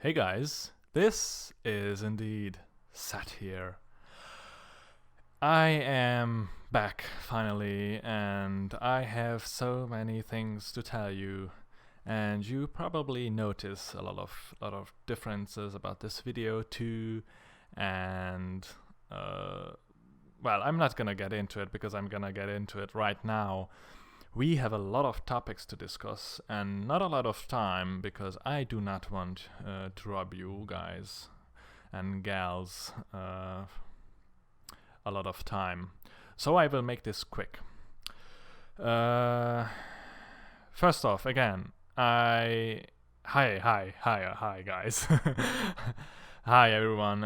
Hey guys, this is indeed Sat here. I am back finally, and I have so many things to tell you. And you probably notice a lot of differences about this video too. And well, I'm not gonna get into it because I'm gonna get into it right now. We have a lot of topics to discuss and not a lot of time because I do not want to rob you guys and gals a lot of time. So I will make this quick. First off, again, hi guys. Hi everyone.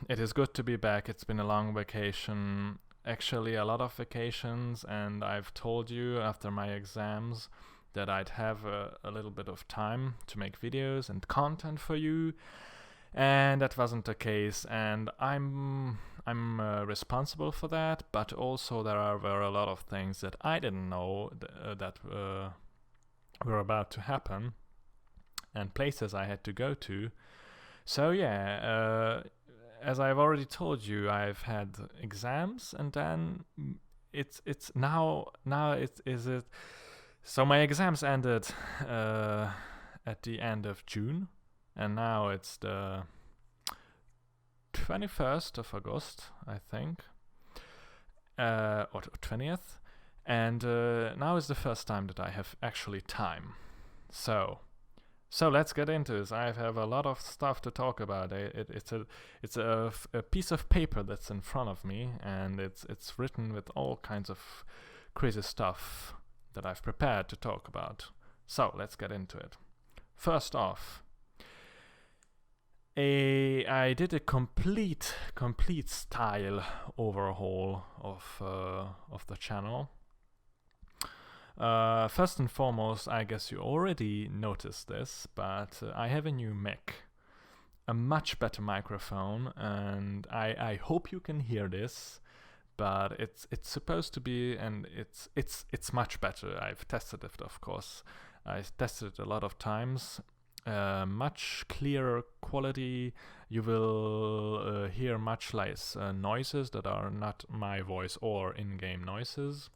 It is good to be back. It's been a long vacation. Actually, a lot of vacations, and I've told you after my exams that I'd have a little bit of time to make videos and content for you, and that wasn't the case. And I'm responsible for that, but also were a lot of things that I didn't know that were about to happen, and places I had to go to. So yeah, as I've already told you, I've had exams, and then it's now it is it. So my exams ended at the end of June, and now it's the 21st of August, I think, or 20th, and now is the first time that I have actually time. So let's get into this. I have a lot of stuff to talk about. It's a piece of paper that's in front of me, and it's written with all kinds of crazy stuff that I've prepared to talk about. So let's get into it. First off, I did a complete style overhaul of the channel. First and foremost, I guess you already noticed this, but I have a new mic, a much better microphone, and I hope you can hear this. But it's supposed to be, and it's much better. I've tested it, of course. I've tested it a lot of times. Much clearer quality. You will hear much less noises that are not my voice or in-game noises.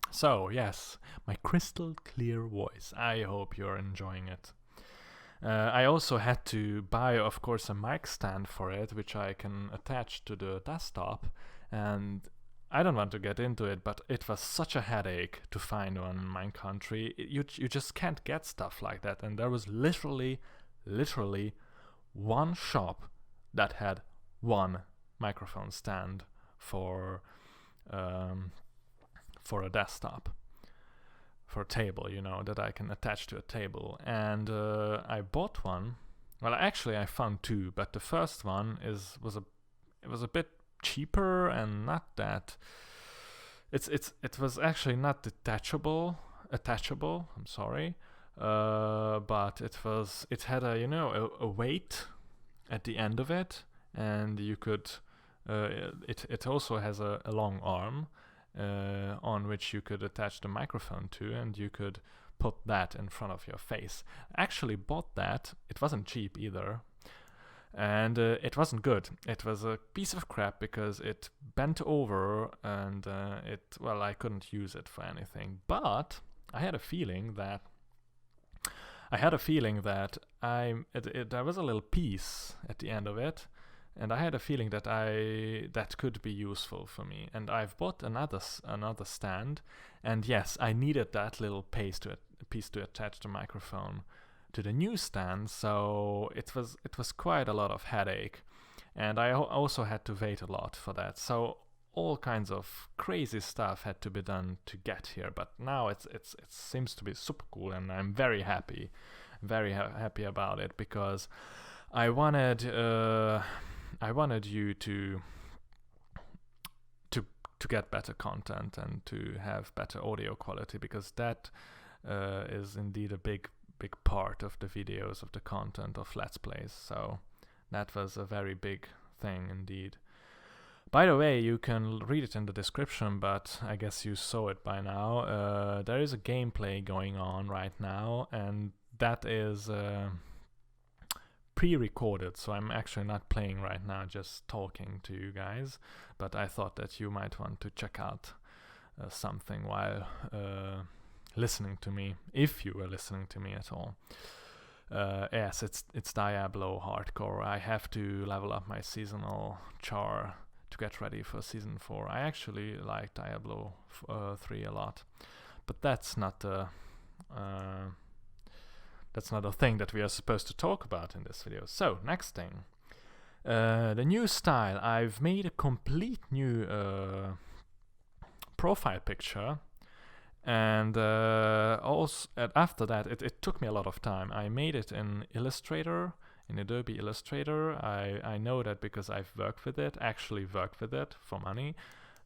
So, yes, my crystal clear voice. I hope you're enjoying it. I also had to buy, of course, a mic stand for it, which I can attach to the desktop. And I don't want to get into it, but it was such a headache to find one in my country. You just can't get stuff like that. And there was literally one shop that had one microphone stand for a desktop, for a table, that I can attach to a table. And I bought one. Well, actually, I found two, but the first one was a bit cheaper and not that. It was actually not attachable. I'm sorry, but it had a weight at the end of it, and you could. It also has a long arm. On which you could attach the microphone to, and you could put that in front of your face. I actually bought that. It wasn't cheap either, and it wasn't good. It was a piece of crap because it bent over, and I couldn't use it for anything. But I had a feeling that there was a little piece at the end of it. And I had a feeling that that could be useful for me. And I've bought another stand. And yes, I needed that little piece to attach the microphone to the new stand. So it was quite a lot of headache. And I also had to wait a lot for that. So all kinds of crazy stuff had to be done to get here. But now it seems to be super cool, and I'm very happy about it, because I wanted you to get better content and to have better audio quality, because that is indeed a big part of the videos, of the content of Let's Plays. So that was a very big thing indeed. By the way, you can read it in the description, but I guess you saw it by now. There is a gameplay going on right now, and that is pre-recorded, so I'm actually not playing right now, just talking to you guys. But I thought that you might want to check out something while listening to me, if you were listening to me at all. Yes, it's Diablo hardcore. I have to level up my seasonal char to get ready for season 4. I actually like Diablo 3 a lot, but that's not a thing that we are supposed to talk about in this video. So next thing, the new style. I've made a complete new profile picture, and also after that it took me a lot of time. I made it in Illustrator, in Adobe Illustrator. I know that because I've worked with it for money.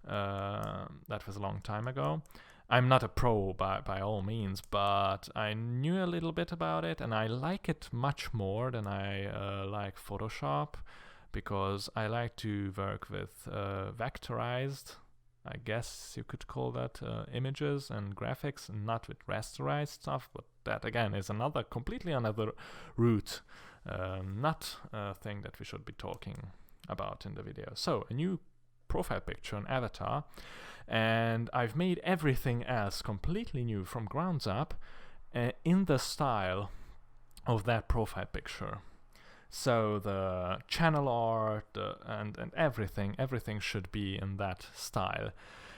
That was a long time ago. I'm not a pro by all means, but I knew a little bit about it, and I like it much more than I like Photoshop, because I like to work with vectorized, I guess you could call that, images and graphics, and not with rasterized stuff. But that again is completely another route, not a thing that we should be talking about in the video. So a new profile picture, an avatar, and I've made everything else completely new from ground up in the style of that profile picture. So the channel art and everything should be in that style.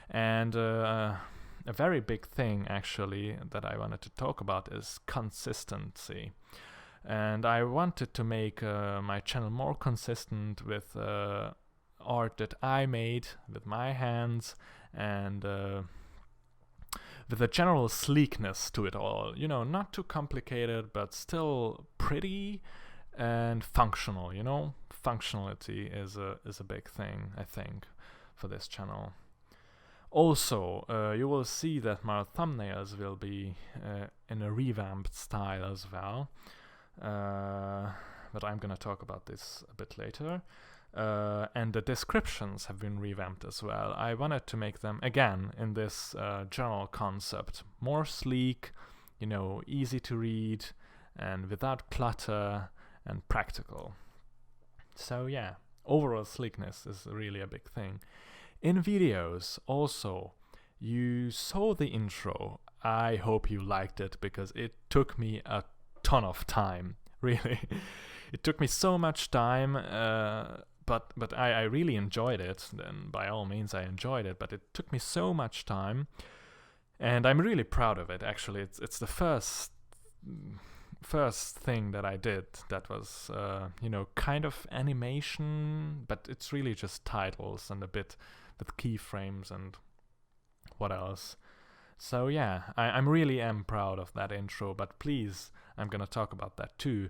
And a very big thing actually that I wanted to talk about is consistency. And I wanted to make my channel more consistent with art that I made with my hands, and with a general sleekness to it all. You know, not too complicated, but still pretty and functional. You know, functionality is a big thing, I think, for this channel. Also, you will see that my thumbnails will be in a revamped style as well, but I'm gonna talk about this a bit later. And the descriptions have been revamped as well. I wanted to make them, again, in this general concept, more sleek, you know, easy to read, and without clutter, and practical. So yeah, overall sleekness is really a big thing. In videos, also, you saw the intro. I hope you liked it, because it took me a ton of time, really. It took me so much time, but I really enjoyed it. Then by all means I enjoyed it, but it took me so much time, and I'm really proud of it. Actually, it's the first thing that I did that was you know, kind of animation, but it's really just titles and a bit with keyframes and what else. So yeah, I'm really proud of that intro, but please, I'm gonna talk about that too.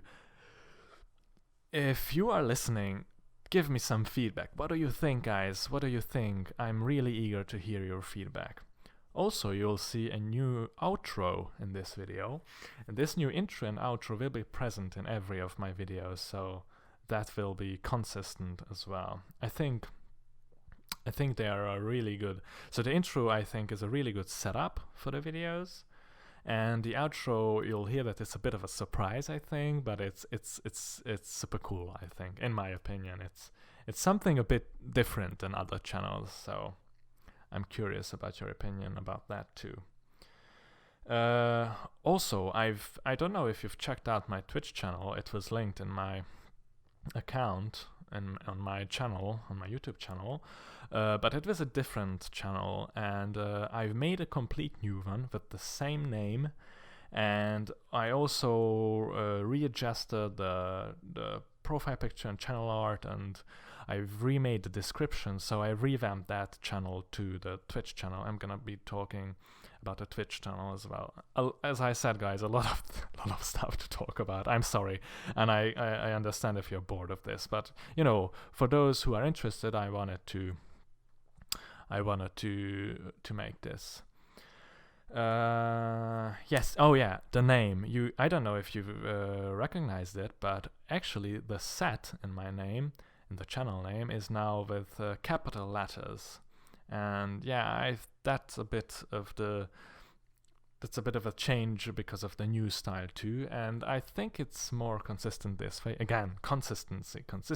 If you are listening, give me some feedback. What do you think, guys? What do you think? I'm really eager to hear your feedback. Also, you'll see a new outro in this video, and this new intro and outro will be present in every of my videos, so that will be consistent as well. I think they are really good. So the intro, I think, is a really good setup for the videos, and the outro, you'll hear that it's a bit of a surprise, I think, but it's super cool, I think. In my opinion, it's something a bit different than other channels, so I'm curious about your opinion about that too. Also, I don't know if you've checked out my Twitch channel. It was linked in my account and on my channel, on my YouTube channel, but it was a different channel, and I've made a complete new one with the same name, and I also readjusted the profile picture and channel art, and I've remade the description, so I revamped that channel to the Twitch channel. I'm gonna be talking about the Twitch channel as well. As I said, guys, a lot of stuff to talk about. I'm sorry, and I understand if you're bored of this, but you know, for those who are interested, I wanted to make this. Yes. Oh yeah, the name. I don't know if you've recognized it, but actually the set in my name, in the channel name, is now with capital letters. And yeah, that's a bit of the that's a bit of a change because of the new style too, and I think it's more consistent this way. Again, consistency. Because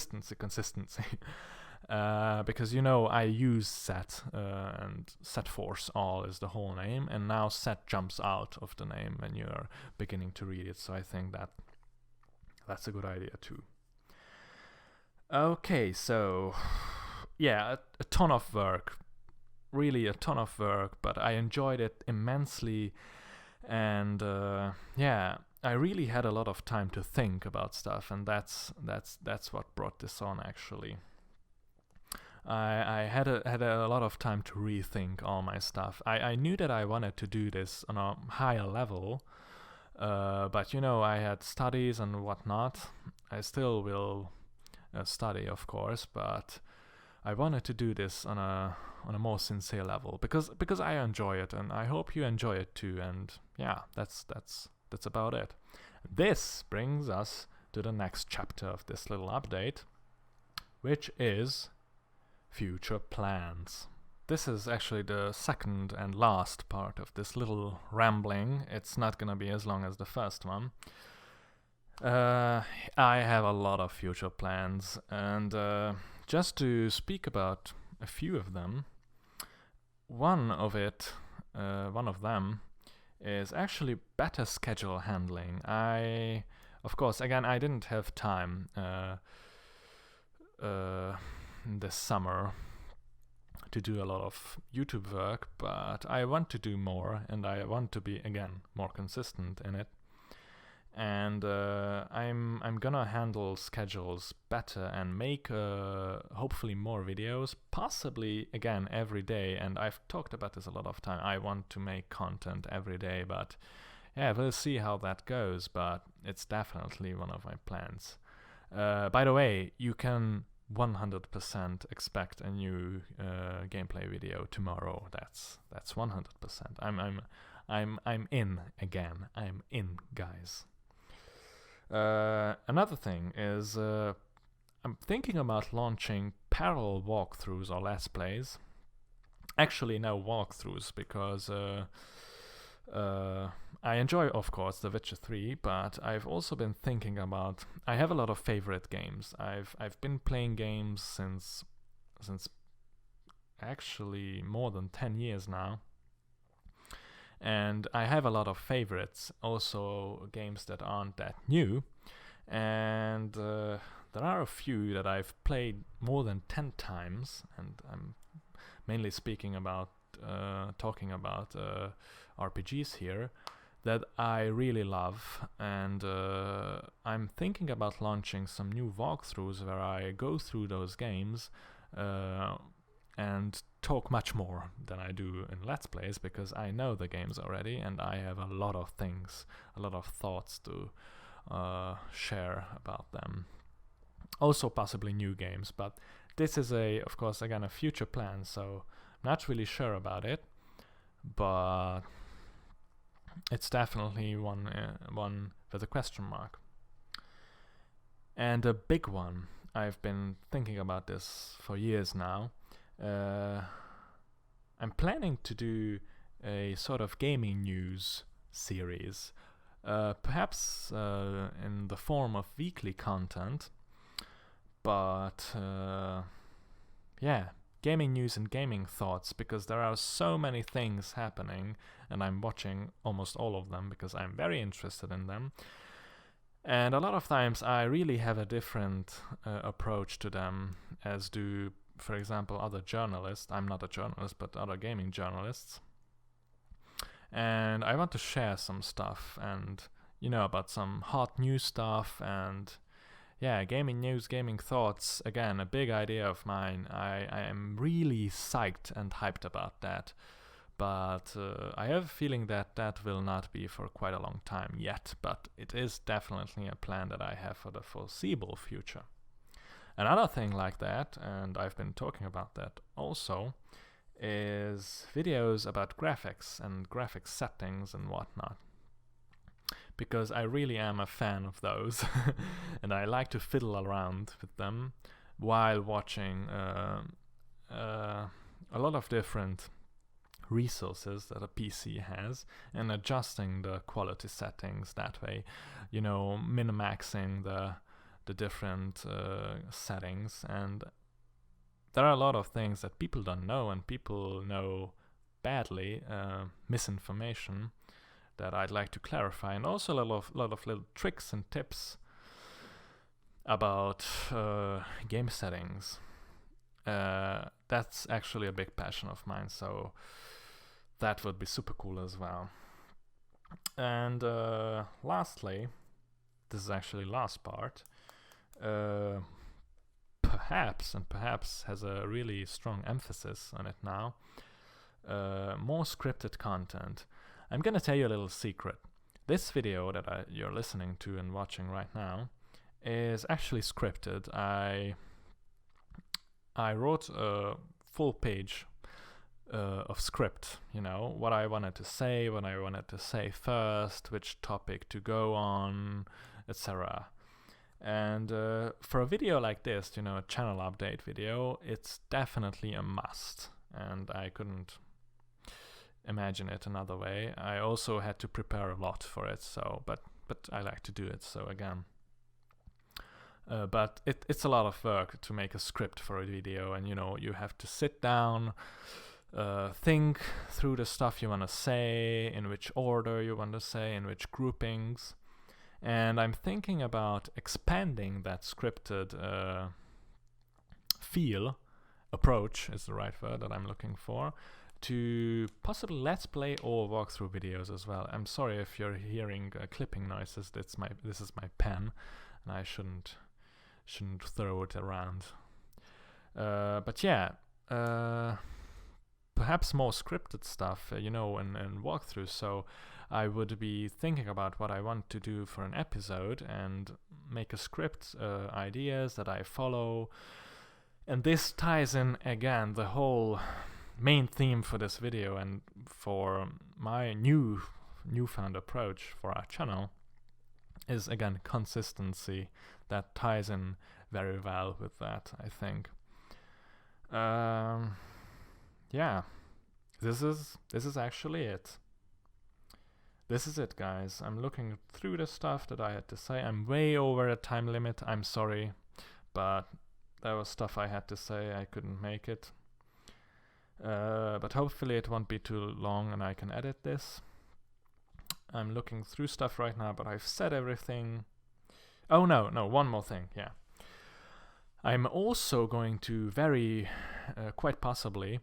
I use set, and SETforceALL is the whole name, and now set jumps out of the name when you're beginning to read it, so I think that's a good idea too. Okay, so yeah, a ton of work, really a ton of work, but I enjoyed it immensely, and I really had a lot of time to think about stuff, and that's what brought this on actually. I had a lot of time to rethink all my stuff. I knew that I wanted to do this on a higher level, but I had studies and whatnot. I still will study, of course, but I wanted to do this on a more sincere level because I enjoy it, and I hope you enjoy it too. And yeah, that's about it. This brings us to the next chapter of this little update, which is future plans. This is actually the second and last part of this little rambling. It's not gonna be as long as the first one. I have a lot of future plans, and just to speak about a few of them, one of them is actually better schedule handling. Of course, again, I didn't have time this summer to do a lot of YouTube work, but I want to do more, and I want to be, again, more consistent in it. And I'm gonna handle schedules better and make hopefully more videos, possibly again every day. And I've talked about this a lot of time. I want to make content every day, but yeah, we'll see how that goes. But it's definitely one of my plans. By the way, you can 100% expect a new gameplay video tomorrow. That's 100%. I'm in again. I'm in, guys. Another thing is I'm thinking about launching parallel walkthroughs or let's plays. Actually, no walkthroughs, because I enjoy, of course, The Witcher 3, but I've also been thinking about. I have a lot of favorite games. I've been playing games since actually more than 10 years now. And I have a lot of favorites, also games that aren't that new. And there are a few that I've played more than 10 times, and I'm mainly talking about RPGs here, that I really love. And I'm thinking about launching some new walkthroughs where I go through those games and talk much more than I do in Let's Plays, because I know the games already and I have a lot of thoughts to share about them. Also possibly new games, but this is of course, again, a future plan, so I'm not really sure about it, but it's definitely one with a question mark. And a big one, I've been thinking about this for years now. I'm planning to do a sort of gaming news series, perhaps in the form of weekly content, but gaming news and gaming thoughts, because there are so many things happening, and I'm watching almost all of them because I'm very interested in them. And a lot of times I really have a different approach to them, as do, for example, other journalists. I'm not a journalist, but other gaming journalists. And I want to share some stuff and, about some hot new stuff, and gaming news, gaming thoughts. Again, a big idea of mine. I am really psyched and hyped about that. But I have a feeling that will not be for quite a long time yet. But it is definitely a plan that I have for the foreseeable future. Another thing like that, and I've been talking about that also, is videos about graphics and graphics settings and whatnot. Because I really am a fan of those, and I like to fiddle around with them while watching a lot of different resources that a PC has and adjusting the quality settings that way, you know, min-maxing the different settings. And there are a lot of things that people don't know, and people know badly, misinformation, that I'd like to clarify, and also a lot of little tricks and tips about game settings. That's actually a big passion of mine, so that would be super cool as well. And lastly, this is actually last part, perhaps has a really strong emphasis on it now, more scripted content. I'm gonna tell you a little secret. This video that you're listening to and watching right now is actually scripted. I wrote a full page of script, you know, what I wanted to say, what I wanted to say first, which topic to go on, etc. And for a video like this, you know, a channel update video, it's definitely a must, and I couldn't imagine it another way. I also had to prepare a lot for it, so but I like to do it, so again. But it's a lot of work to make a script for a video, and you know, you have to sit down, think through the stuff you want to say, in which order you want to say, in which groupings. And I'm thinking about expanding that scripted approach is the right word that I'm looking for, to possibly let's play or walkthrough videos as well. I'm sorry if you're hearing clipping noises. This is my pen, and I shouldn't throw it around. But yeah, perhaps more scripted stuff, you know, and walkthroughs. So I would be thinking about what I want to do for an episode and make a script, ideas that I follow. And this ties in again the whole main theme for this video and for my newfound approach for our channel is again consistency. That ties in very well with that, I think. Yeah, this is actually it. This is it, guys. I'm looking through the stuff that I had to say. I'm way over a time limit. I'm sorry, but there was stuff I had to say. I couldn't make it. But hopefully it won't be too long and I can edit this. I'm looking through stuff right now, but I've said everything. Oh no, one more thing, yeah. I'm also going to quite possibly,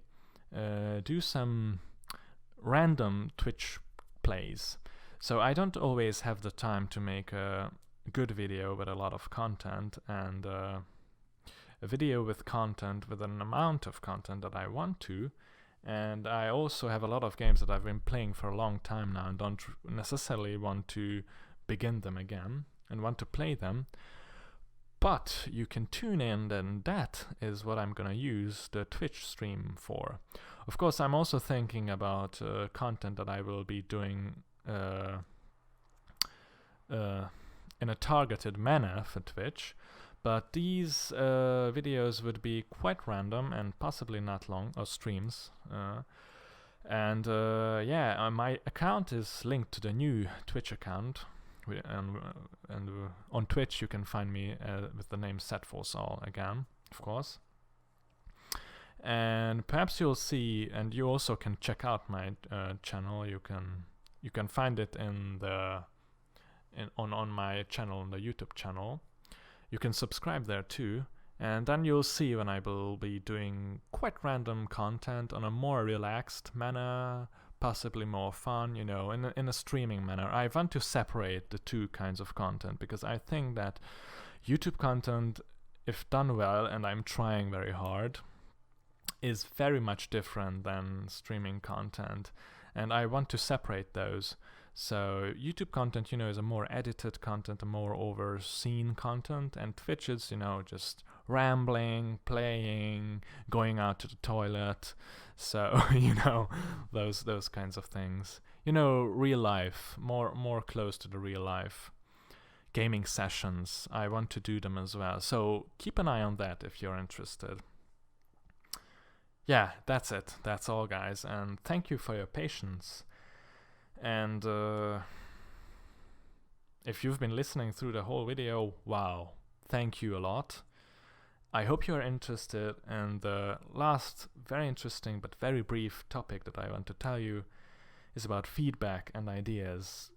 do some random Twitch plays. So I don't always have the time to make a good video with a lot of content, and a video with content with an amount of content that I want to. And I also have a lot of games that I've been playing for a long time now and don't necessarily want to begin them again and want to play them. But you can tune in, and that is what I'm gonna use the Twitch stream for. Of course, I'm also thinking about content that I will be doing in a targeted manner for Twitch. But these videos would be quite random and possibly not long, or streams. Yeah, my account is linked to the new Twitch account. And on Twitch you can find me with the name SETforceALL again, of course. And perhaps you'll see, and you also can check out my channel. You can find it on my channel, on the YouTube channel. You can subscribe there too, and then you'll see when I will be doing quite random content on a more relaxed manner, possibly more fun, you know, in a streaming manner. I want to separate the two kinds of content, because I think that YouTube content, if done well, and I'm trying very hard, is very much different than streaming content, and I want to separate those. So YouTube content, you know, is a more edited content, a more overseen content, and Twitch is, you know, just rambling, playing, going out to the toilet. So, you know, those kinds of things. You know, real life, more close to the real life. Gaming sessions, I want to do them as well. So keep an eye on that if you're interested. yeah, that's it. That's all, guys. And thank you for your patience. And if you've been listening through the whole video, wow, thank you a lot. I hope you're interested in the last very interesting but very brief topic that I want to tell you is about feedback and ideas.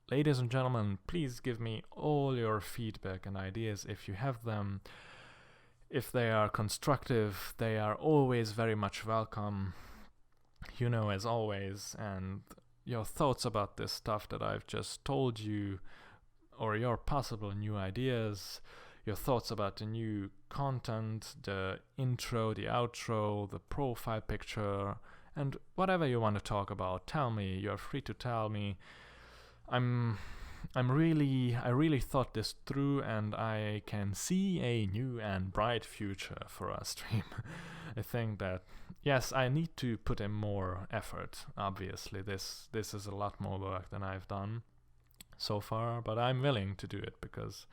Ladies and gentlemen, please give me all your feedback and ideas if you have them. If they are constructive, they are always very much welcome, you know, as always. And your thoughts about this stuff that I've just told you, or your possible new ideas, your thoughts about the new content, the intro, the outro, the profile picture, and whatever you want to talk about, tell me. You're free to tell me. I really thought this through, and I can see a new and bright future for our stream. I think that, yes, I need to put in more effort. Obviously, this is a lot more work than I've done so far, but I'm willing to do it because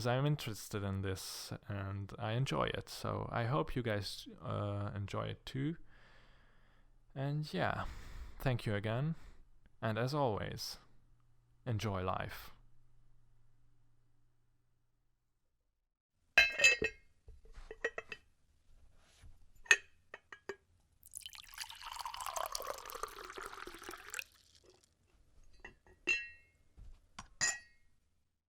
I'm interested in this and I enjoy it. So I hope you guys enjoy it too. And yeah, thank you again. And as always, enjoy life.